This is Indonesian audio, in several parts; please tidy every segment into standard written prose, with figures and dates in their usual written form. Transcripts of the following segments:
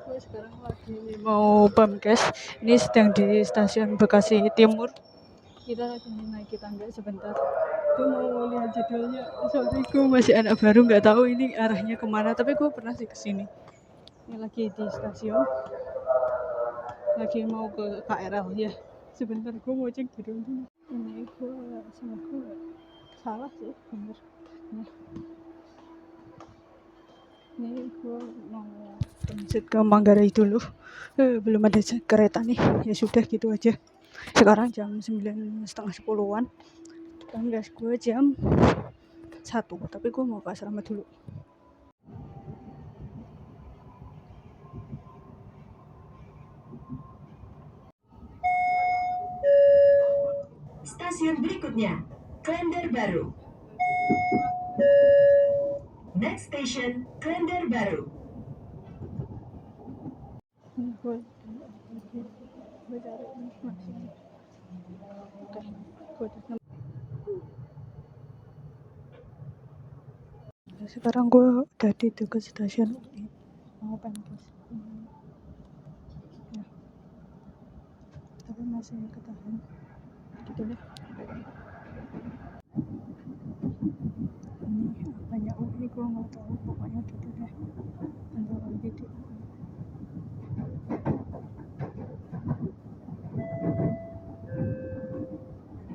Gue sekarang lagi mau pamkes. Ini sedang di stasiun Bekasi Timur. Kita lagi naiki tangga sebentar. Gue mau lihat jadwalnya. Soalnya gue masih anak baru, nggak tahu ini arahnya kemana. Tapi gue pernah sih kesini. Ini lagi di stasiun. Lagi mau ke KRL ya. Sebentar gue mau cek jadwal dulu. Ini gue sama gue salah sih, bener. Nah, ini gue mau transit ke Manggarai dulu. Belum ada kereta nih. Ya sudah gitu aja. Sekarang jam 9:30-10-an. Tanggas gue jam 1. Tapi gue mau ke asrama dulu. Stasiun berikutnya, Klender Baru. Next station, Klender Baru. Ini gue cari informasi. Oke, gue udah nemu. Sekarang gue udah di dekat stasiun UI. Mau pamkes. Ya, tapi masih ketahan. Gitu deh. Ini banyak UI, gue nggak tahu. Pokoknya gitu deh. Antara lagi di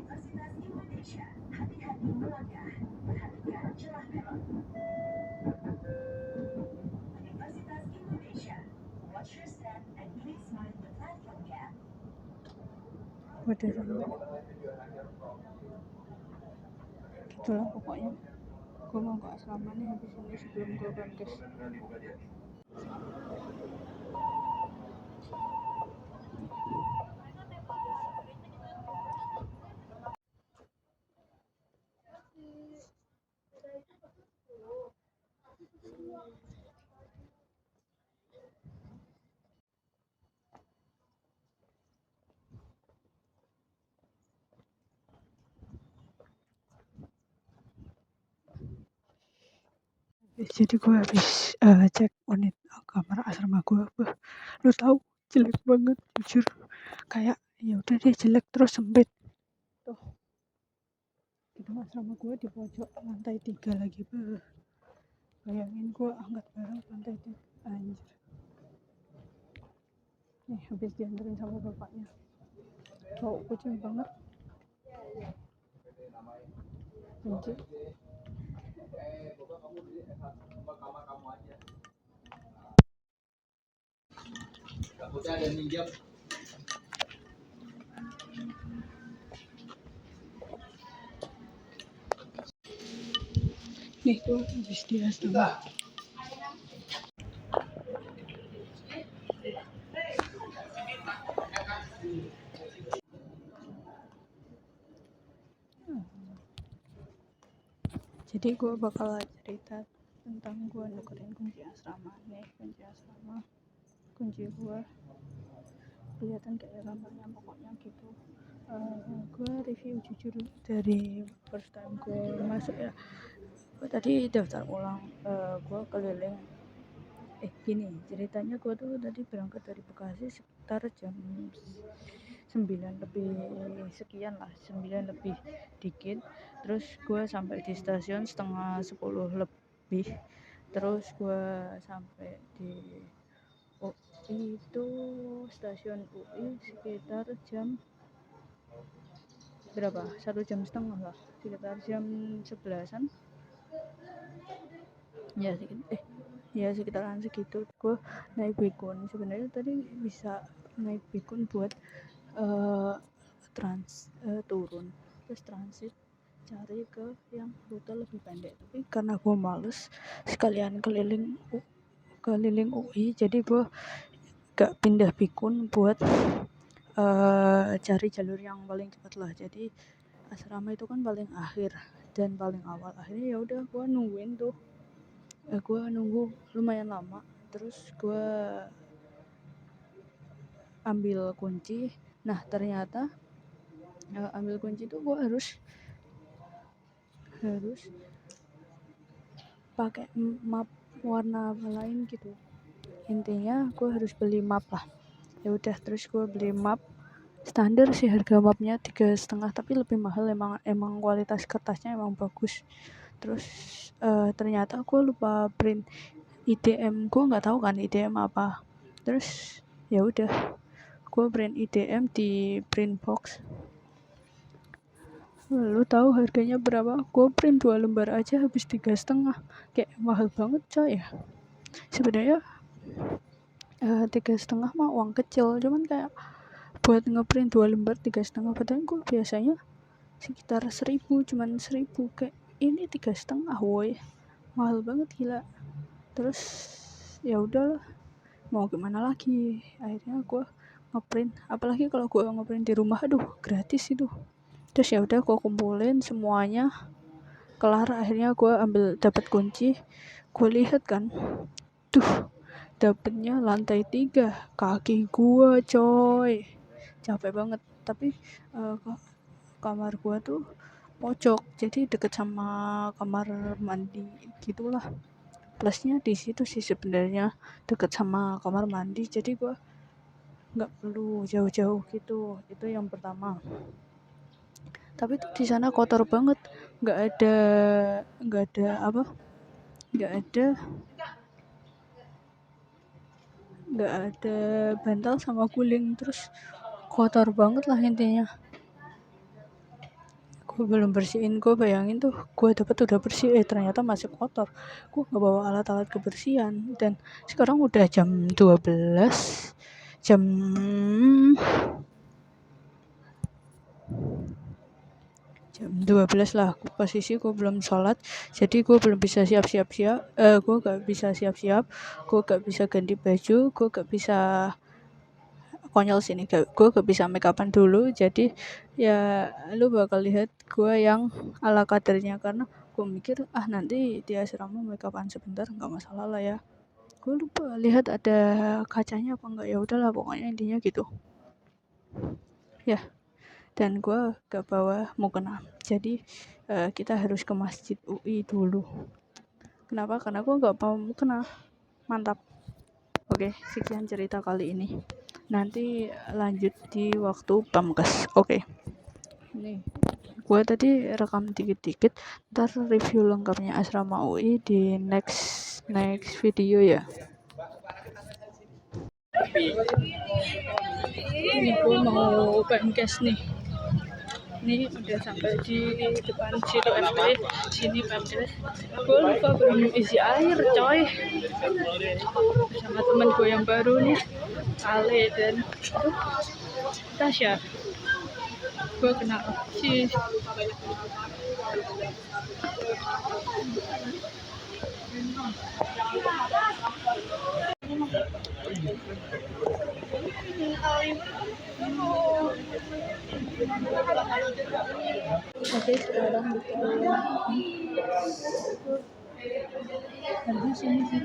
Universitas Indonesia, hati-hati melangkah, perhatikan celah belok. Universitas Indonesia, watch your step and please mind the platform gap. udah sampai. Gitulah pokoknya. Gue mau ke asrama nih habis ini sebelum gue pamkes. Jadi gue habis cek unit kamar asrama gue. Lu tahu jelek banget jujur. Kayak ya udah deh jelek terus sempit. Tuh. Gedung asrama gue di pojok lantai 3 lagi. Bayangin gue angkat barang lantai 3. Anjir. Nih habis dianterin sama bapaknya. Bau kucing banget. Benci. Nih gue habis di asrama. Jadi gue bakal cerita tentang gue nukerin kunci asrama. Nih kunci asrama, kunci gue kelihatan kayak gambarnya pokoknya gitu. Gue review jujur dari first time gue masuk ya. Gue tadi daftar ulang, gue keliling. Gini ceritanya, gue tuh tadi berangkat dari Bekasi sekitar jam 9 lebih sekian lah, 9 lebih dikit. Terus gue sampai di stasiun setengah 10 lebih. Terus gue sampai di UI itu stasiun UI sekitar jam berapa? 1,5 jam lah, sekitar jam 11-an. Ya sekitaran segitu. Gue naik Bikun. Sebenarnya tadi bisa naik Bikun buat turun terus transit cari ke yang rute lebih pendek, tapi karena gue males sekalian keliling UI, jadi gue gak pindah Bikun buat cari jalur yang paling cepat lah. Jadi asrama itu kan paling akhir dan paling awal. Akhirnya ya udah gue nungguin tuh. Gue nunggu lumayan lama. Terus gue ambil kunci. Nah ternyata ambil kunci itu gue harus pakai map warna lain gitu. intinya gue harus beli map lah. Ya udah, terus gue beli map standar sih, harga mapnya 3,5, tapi lebih mahal, emang kualitas kertasnya emang bagus. Terus ternyata gue lupa print IDM, gue nggak tahu kan IDM apa. Terus ya udah, gue print IDM di print box. Lu tahu harganya berapa? Gue print 2 lembar aja habis 3,5. Kayak mahal banget coy ya. Sebenarnya 3,5 mah uang kecil, cuman kayak buat ngeprint 2 lembar 3,5, padahal gue biasanya sekitar 1.000, cuman 1.000. Kayak ini 3,5 woi, mahal banget gila. Terus ya udahlah, mau gimana lagi, akhirnya gue ngeprint. Apalagi kalau gue ngeprint di rumah, aduh gratis itu. Terus ya udah, gue kumpulin semuanya, kelar. Akhirnya gue dapat kunci, gue lihat kan, tuh dapetnya lantai 3, kaki gue coy, capek banget. Tapi kamar gue tuh pojok, jadi deket sama kamar mandi gitulah. Plusnya di situ sih sebenarnya, deket sama kamar mandi, jadi gue nggak perlu jauh-jauh gitu. Itu yang pertama. Tapi tuh di sana kotor banget, nggak ada bantal sama guling. Terus kotor banget lah intinya. Gue belum bersihin, gue bayangin tuh gue dapet udah bersih, ternyata masih kotor. Gue nggak bawa alat-alat kebersihan, dan sekarang udah jam 12, jam 12 lah. Posisi gue belum sholat, jadi gue belum bisa siap-siap. Gue gak bisa siap-siap, gue gak bisa ganti baju, gue gak bisa konyol sini, gue gak bisa make upan dulu. Jadi ya lu bakal lihat gue yang ala kadarnya, karena gue mikir nanti di asrama make upan sebentar nggak masalah lah ya. Gue lupa lihat ada kacanya apa enggak, ya udahlah pokoknya intinya gitu ya. Dan gue gak bawa mukena, jadi kita harus ke masjid UI dulu. Kenapa? Karena gue gak bawa mukena. Mantap. Oke, sekian cerita kali ini, nanti lanjut di waktu pamungkas. Oke. Nih, gue tadi rekam dikit-dikit, ntar review lengkapnya asrama UI di next video ya. Ini gue mau pamungkas nih. Ini udah sampai di depan situ SD, sini pamungkas. Gue lupa belum isi air coy, sama temen gue yang baru nih, Ale dan Tasya. Gue kenal sih. Oke, sekarang di sini sih.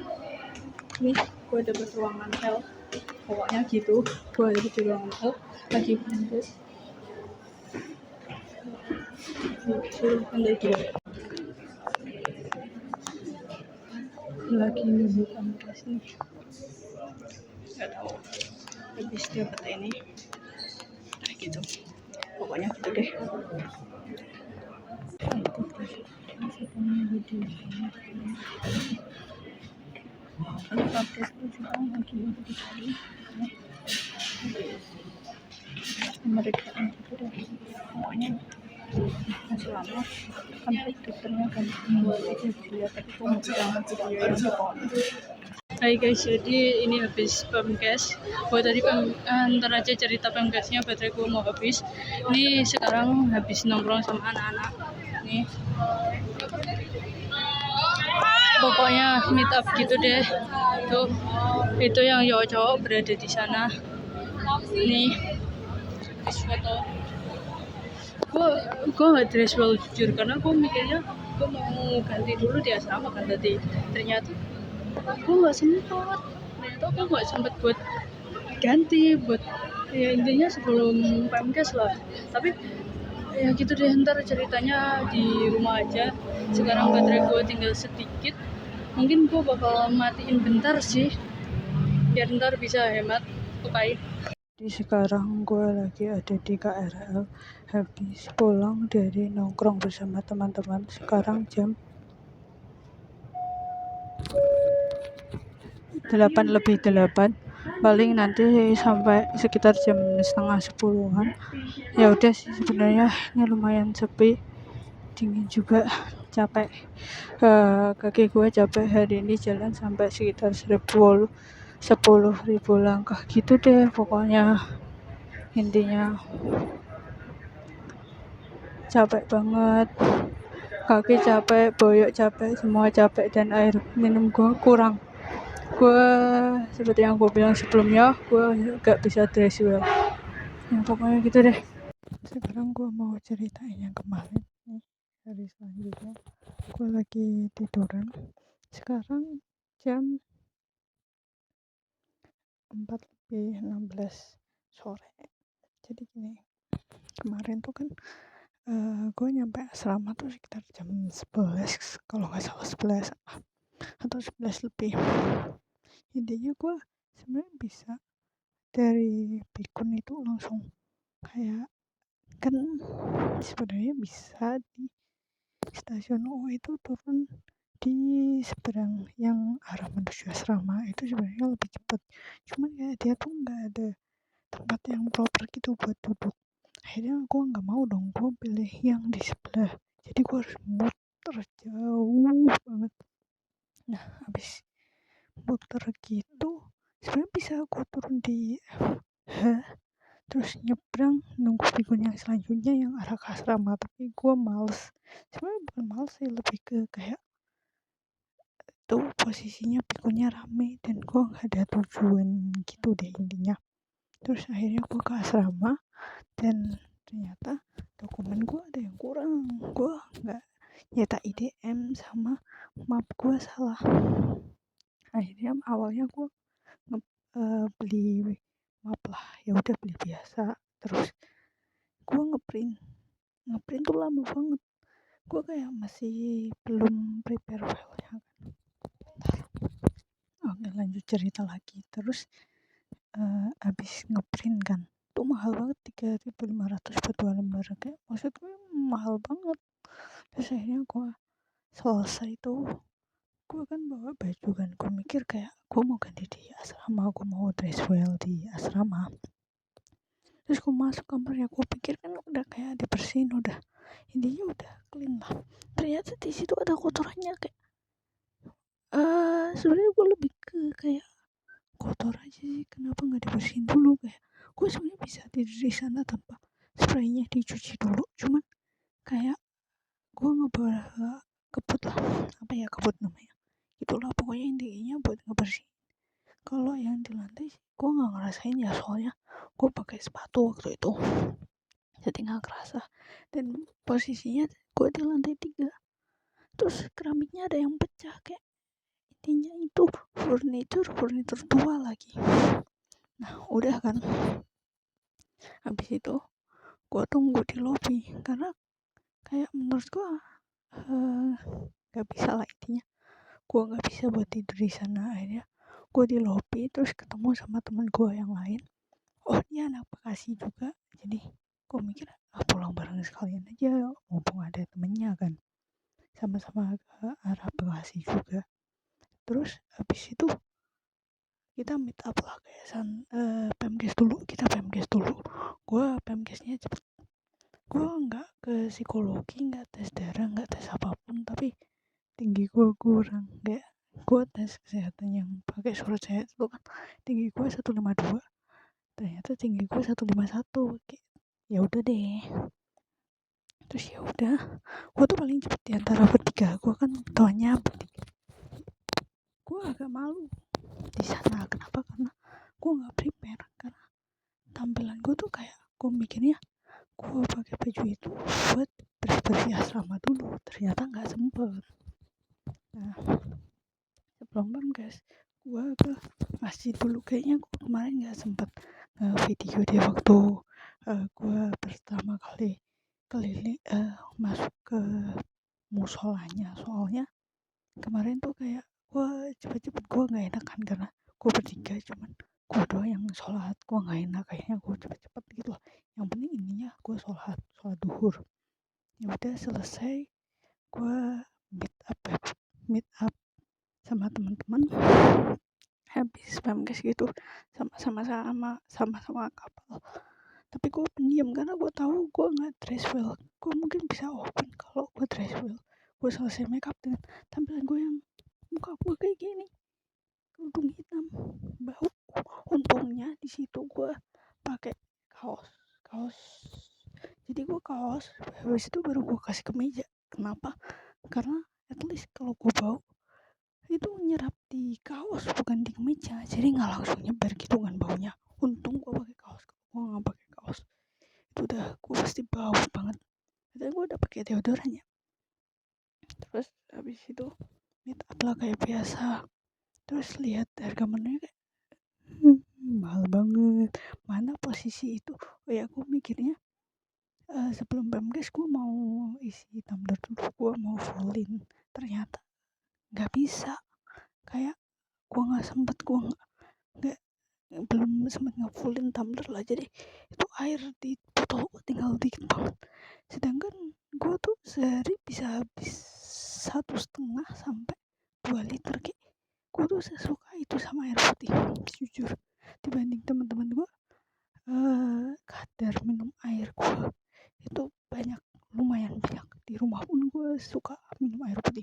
Nih, gue dapet ruangan L. Pokoknya gitu, gue ada di ruangan L lagi pamungkas. Suruh pandai dia lagi nunggu pamungkas nih. Gak tahu habis dapat ini, nah gitu. Pokoknya gitu deh. Kalau pamungkas itu juga lagi dicari pemeriksaan gitu deh. Pokoknya masih lama, sampai dokternya kan buat itu dilihat, tapi gue mau bilang video yang di pohon. Hai guys, jadi ini habis pamungkas. Gue tadi ntar aja cerita pamungkasnya, baterai gue mau habis. Ini sekarang habis nongkrong sama anak-anak nih. Pokoknya meet up gitu deh. Tuh, itu yang cowok-cowok berada di sana. Nih, habis foto. Gue gak dress well jujur, karena gue mikirnya gue mau ganti dulu di asrama kan tadi. Ternyata gue gak sempet buat ganti, buat ya intinya sebelum pamungkas lah. Tapi ya gitu deh, ntar ceritanya di rumah aja. Sekarang baterai gue tinggal sedikit, mungkin gue bakal matiin bentar sih. biar ntar bisa hemat pakai. Jadi sekarang gue lagi ada di KRL, habis pulang dari nongkrong bersama teman-teman. Sekarang jam 8:08, paling nanti sampai sekitar jam setengah 10-an. Ya udah sih, sebenarnya ini lumayan sepi, dingin juga, capek. Kaki gue capek hari ini, jalan sampai sekitar 10.000 langkah gitu deh pokoknya. Intinya capek banget, kaki capek, boyok capek, semua capek, dan air minum gue kurang. Gue seperti yang gue bilang sebelumnya, gue gak bisa dress well. Ya pokoknya gitu deh. Sekarang gue mau ceritain yang kemarin nih, hari selanjutnya. Gue lagi tiduran. Sekarang jam 4:16 sore. Jadi gini, kemarin tuh kan gue nyampe asrama tuh sekitar jam 11, kalau nggak salah 11 atau 11 lebih. Intinya gue sebenarnya bisa dari Pikun itu langsung kayak, kan sebenarnya bisa di stasiun UI itu turun di seberang yang arah menuju asrama, itu sebenarnya lebih cepat. Cuman kayak dia tuh nggak ada tempat yang proper gitu buat duduk. Akhirnya gue nggak mau dong, gue pilih yang di sebelah. Jadi gue harus muter jauh banget. Nah, habis muter gitu, sebenarnya bisa gue turun di H, terus nyebrang nunggu pikun yang selanjutnya yang arah ke asrama, tapi gue males. Sebenarnya bukan males sih, lebih ke kayak tuh posisinya pikunnya rame dan gue nggak ada tujuan gitu deh intinya. Terus akhirnya gue ke asrama, dan ternyata dokumen gue ada yang kurang. Gue nggak nyetak IDM, sama map gue salah. Akhirnya awalnya gue beli map lah, ya udah beli biasa. Terus gue ngeprint tuh lama banget. Gue kayak masih belum prepare filenya kan. Oke, lanjut cerita lagi. Terus abis ngeprint kan, tuh mahal banget, 3.500 buat 2 lembar. Kayak maksud gue mahal banget. Terus akhirnya gue selesai tuh, gue kan bawa baju kan, gue mikir kayak gue mau ganti di asrama, gue mau dress well di asrama. Terus gue masuk kamarnya, gue pikir kan udah kayak dibersihin, udah intinya udah clean lah. Ternyata di situ ada kotorannya. Kayak sebenarnya gue lebih ke kayak kotor aja sih, kenapa nggak dibersihin dulu. Kayak gue sebenarnya bisa tidur di sana tanpa spraynya dicuci dulu, cuman kayak gue ngebawa kebut lah, apa ya, kebut namanya, itulah pokoknya. Intinya buat ngebersihin. Kalau yang di lantai gue nggak ngerasain ya, soalnya gue pakai sepatu waktu itu, jadi nggak kerasa. Dan posisinya gue di lantai 3, terus keramiknya ada yang pecah. Kayak intinya itu furnitur tua lagi. Nah udah kan, habis itu gue tunggu di lobi, karena kayak menurut gue gak bisa lah, intinya gue gak bisa buat tidur di sana. Akhirnya gue di lobi, terus ketemu sama teman gue yang lain. Oh, dia anak Bekasi juga, jadi gue mikir pulang bareng sekalian aja, mumpung ada temennya kan, sama-sama ke arah Bekasi juga. Terus habis itu kita meet up lah, kayak PMKes dulu. Gue PMKesnya cepet. Gue nggak ke psikologi, nggak tes darah, nggak tes apapun, tapi tinggi gue kurang. Kayak gue tes kesehatan yang pakai surat sehat itu kan tinggi gue 152, ternyata tinggi gue 151. Kayak ya udah deh. Terus ya udah, gue tuh paling cepet di antara bertiga. Gue kan tuanya bertiga, gue agak malu di sana. Kenapa? Karena gue nggak prepare. Karena tampilan gue tuh kayak, gue mikirnya gue pakai baju itu buat bersih asrama dulu, ternyata nggak sempet. Nah, sebelum guys, gue ke masjid dulu. Kayaknya gue kemarin nggak sempet video deh waktu gue pertama kali keliling masuk ke musolanya. Soalnya kemarin tuh kayak gue cepet-cepet, gue nggak enakan karena gue bertiga, cuman gue doang yang sholat. Gue nggak enak kayaknya gue cepet-cepet gitu loh. Yang penting ininya gue sholat duhur. Ya udah selesai, gue meet up sama teman-teman habis pamkes gitu, sama kapal. Tapi gue pendiam karena gue tahu gue nggak dress well. Gue mungkin bisa open kalau gue dress well. Gue selesai make up dengan tampilan gue yang muka gue kayak gini, kerudung hitam, bau. Untungnya di situ gue pakai kaos. Jadi gue kaos, habis itu baru gue kasih ke meja. Kenapa? Karena at least kalau gue bau itu nyerap di kaos bukan di kemeja, jadi nggak langsung nyebar gitu kan baunya. Untung gue pakai kaos. Kalau gue nggak pakai kaos itu udah gue pasti bau banget. Katanya gue udah pakai deodoran ya. Terus habis itu meet up lah kayak biasa. Terus lihat harga menunya kayak mahal banget. Mana posisi itu? Oh ya, gue mikirnya sebelum pamkes gue mau isi tumbler dulu, gue mau fullin. Ternyata nggak bisa. Kayak gue nggak sempet, nggak belum sempet ngefullin tumbler lah. Jadi itu air di botol gue tinggal dikit banget. Sedangkan gue tuh sehari bisa habis 1,5 sampai 2 liter kayak. Gue tuh sesuka itu sama air putih, jujur. Dibanding teman-teman gue, kadar minum air gue itu lumayan banyak. Di rumah pun gue suka minum air putih.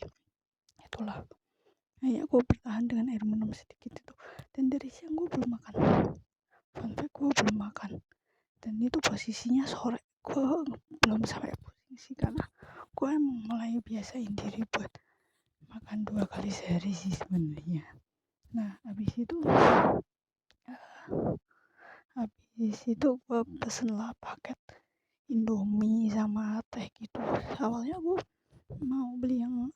Itulah, kayaknya gue bertahan dengan air minum sedikit itu. Dan dari siang gue belum makan. Fun fact, gue belum makan. Dan itu posisinya sore. Gue belum sampai pusing sih, karena gue emang mulai biasain diri buat makan 2 kali sehari sih sebenarnya. Nah, habis itu gue pesen lah paket Indomie sama teh gitu. Awalnya gue mau beli yang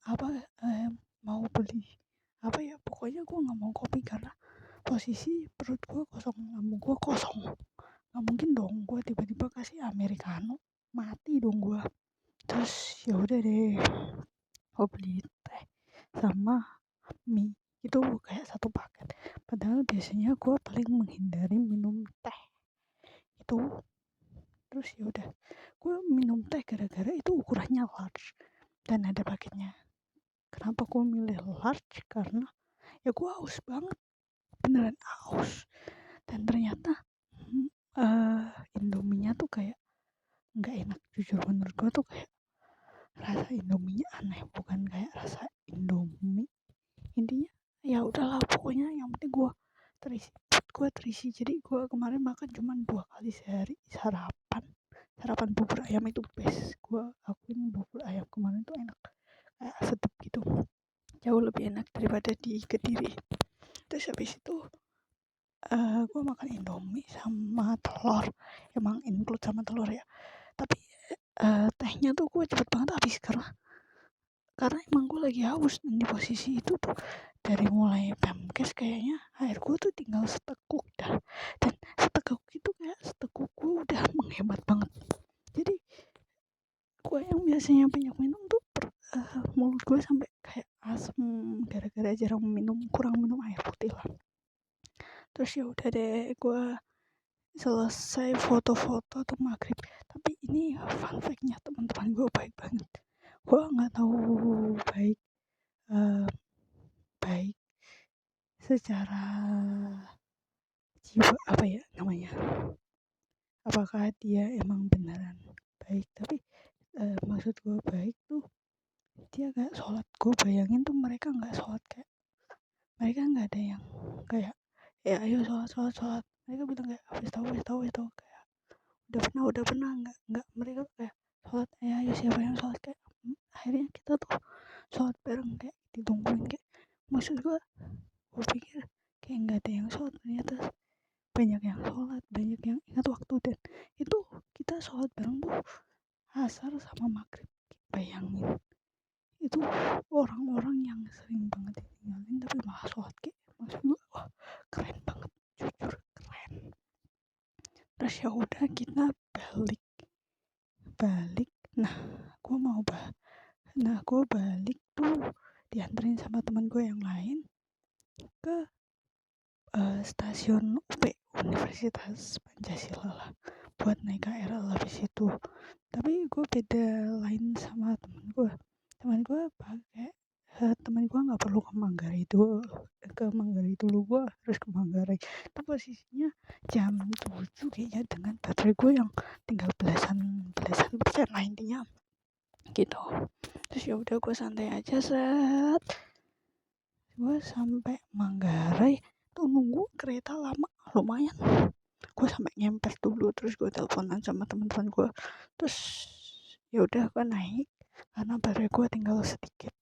pokoknya gue nggak mau kopi karena posisi perut gue kosong, lambung gue kosong. Nggak mungkin dong gue tiba-tiba kasih americano, mati dong gue. Terus ya udah deh, gue beli teh sama mie itu kayak satu paket. Padahal biasanya gue paling menghindari minum teh itu. Terus ya udah, gue minum teh gara-gara itu ukurannya large dan ada paketnya. Kenapa gue milih large? Karena ya gue haus banget, beneran haus. Dan ternyata Indominya tuh kayak nggak enak. Jujur menurut gue tuh kayak rasa Indominya aneh, bukan kayak rasa Indomie. Intinya ya udahlah, pokoknya yang penting gue terisi. Jadi gue kemarin makan cuma 2 kali sehari. Sarapan bubur ayam itu best. Gue akuin bubur ayam kemarin tuh enak, kayak sedap gitu, jauh lebih enak daripada di Kediri. Terus habis itu gue makan Indomie sama telur, emang include sama telur ya. Tapi tehnya tuh gue cepet banget habis karena emang gue lagi haus. Dan di posisi itu tuh dari mulai pamkes kayaknya air gue tuh tinggal seteguk dah. Dan seteguk itu kayak seteguk gue udah menghemat banget. Jadi gue yang biasanya banyak minum tuh mulut gue sampai kayak asem gara-gara kurang minum air putih lah. Terus ya udah deh, gue selesai foto-foto tuh maghrib. Tapi ini fun fact-nya, teman-teman gue baik banget. Gue nggak tahu baik secara jiwa apa ya namanya, apakah dia emang beneran baik. Tapi maksud gue baik tuh dia kayak sholat. Gue bayangin tuh mereka nggak sholat, kayak mereka nggak ada yang kayak ya ayo sholat. Mereka bilang kayak wis tahu kayak udah pernah nggak mereka kayak sholat, ya ayo siapa yang sholat, kayak akhirnya kita tuh sholat bareng kayak ditungguin. Kayak maksud gue pikir kayak nggak ada yang sholat, ternyata banyak yang sholat, banyak yang ingat waktu. Dan itu kita sholat bareng tuh asar sama maghrib. Bayangin, itu orang-orang yang sering banget ditinggalin tapi malah sholat. Kayak maksud gue wah keren banget, jujur keren. Terus ya udah kita balik. Gue balik tuh dianterin sama teman gue yang lain ke stasiun UP, Universitas Pancasila lah, buat naik KRL habis itu. Tapi gue beda lain sama temen gue pakai temen gue nggak perlu ke Manggarai dulu, gue harus ke Manggarai. Itu posisinya jam 7 kayaknya, dengan baterai gue yang tinggal belasan persen lah intinya gitu. Terus ya udah gue santai aja, set gue sampai Manggarai tuh nunggu kereta lama lumayan. Gue sampai ngempet dulu, terus gue teleponan sama teman-teman gue, terus ya udah gue naik karena baterai gue tinggal sedikit.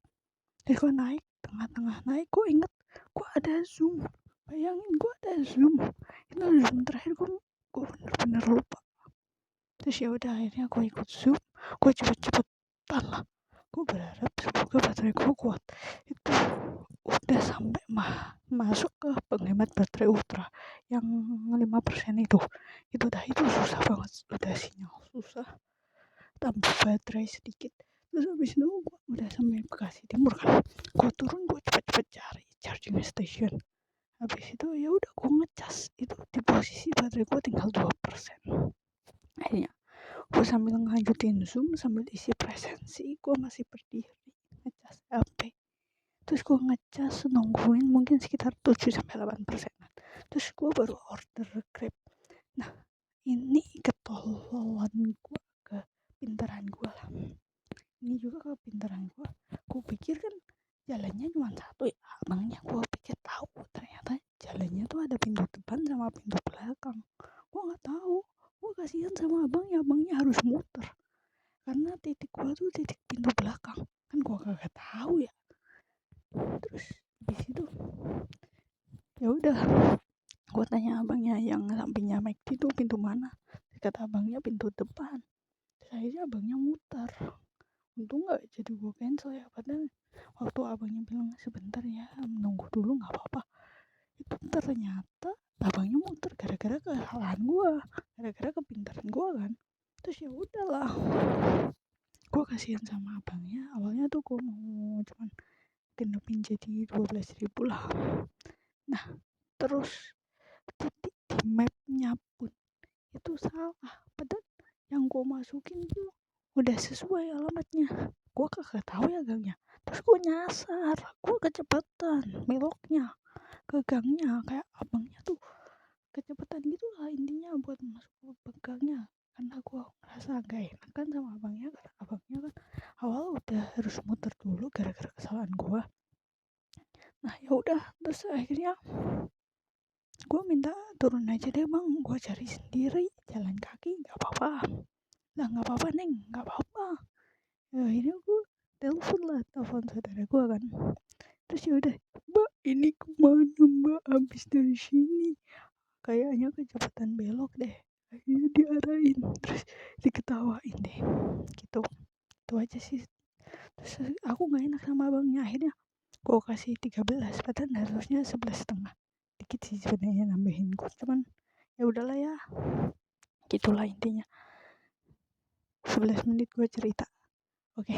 Terus gue naik, tengah-tengah naik gue inget gue ada Zoom. Bayangin gue ada Zoom, itu Zoom terakhir gue bener-bener lupa. Terus ya udah akhirnya gue ikut Zoom, gue cepet-cepetan lah. Gue berharap semoga baterai gue kuat. Itu udah sampai masuk ke penghemat baterai ultra yang 5% itu susah banget, udah sinyal susah, tambah baterai sedikit. Terus habis itu gue udah sampai Bekasi Timur kan, gue turun, gue cepet-cepet cari charging station. Habis itu ya udah gue ngecas, itu di posisi baterai gue tinggal 2%. Akhirnya gue sambil ngelanjutin Zoom sambil isi presensi, gue masih berdiri ngecas HP. Terus gue ngecas nungguin mungkin sekitar 7-8%. Terus gue baru order Grab. Nah ini ketololan gue, kepintaran gue lah. Ini juga kepintaran gue. Gue pikir kan jalannya cuma satu ya, abangnya gue pikir tahu, ternyata jalannya tuh ada pintu depan sama pintu belakang. Gue nggak tahu. Gue kasihan sama abangnya harus muter karena titik gue tuh titik pintu belakang, kan gue kagak tahu ya. Terus di situ ya udah gue tanya abangnya yang sampingnya McD itu pintu mana, kata abangnya pintu depan. Terus akhirnya abangnya muter, untung nggak jadi gue cancel ya, padahal waktu abangnya bilang sebentar ya menunggu dulu nggak apa-apa, itu ternyata abangnya muter gara-gara kesalahan gue, gara-gara kepintaran gue kan. Terus ya udahlah, gue kasihan sama abangnya. Awalnya tuh gue mau cuman genepin jadi 12.000 lah. Nah terus titik di mapnya pun itu salah, padahal yang gue masukin tuh udah sesuai alamatnya. Gue kagak tahu ya gangnya, terus gue nyasar, gue kecepatan beloknya ke gangnya, kayak abangnya tuh kecepatan gitu lah intinya buat masuk ke gangnya. Karena gue ngerasa gak enakan sama abangnya, karena abangnya kan awal udah harus muter dulu gara-gara kesalahan gue. Nah ya udah, terus akhirnya gue minta turun aja deh bang, gue cari sendiri jalan kaki, nggak apa-apa lah. Nggak apa-apa neng, nggak apa-apa. Ya akhirnya gue telepon saudara gue kan. Terus ya udah, mbak ini kemana mbak, habis dari sini kayaknya kecepatan belok deh. Akhirnya diarahin, terus diketawain deh gitu. Itu aja sih. Terus aku nggak enak sama abangnya, akhirnya gue kasih 13, padahal harusnya 11,5. Dikit sih sebenarnya nambahin gue, cuman ya udahlah ya, gitulah intinya. 11 menit gue cerita. Oke.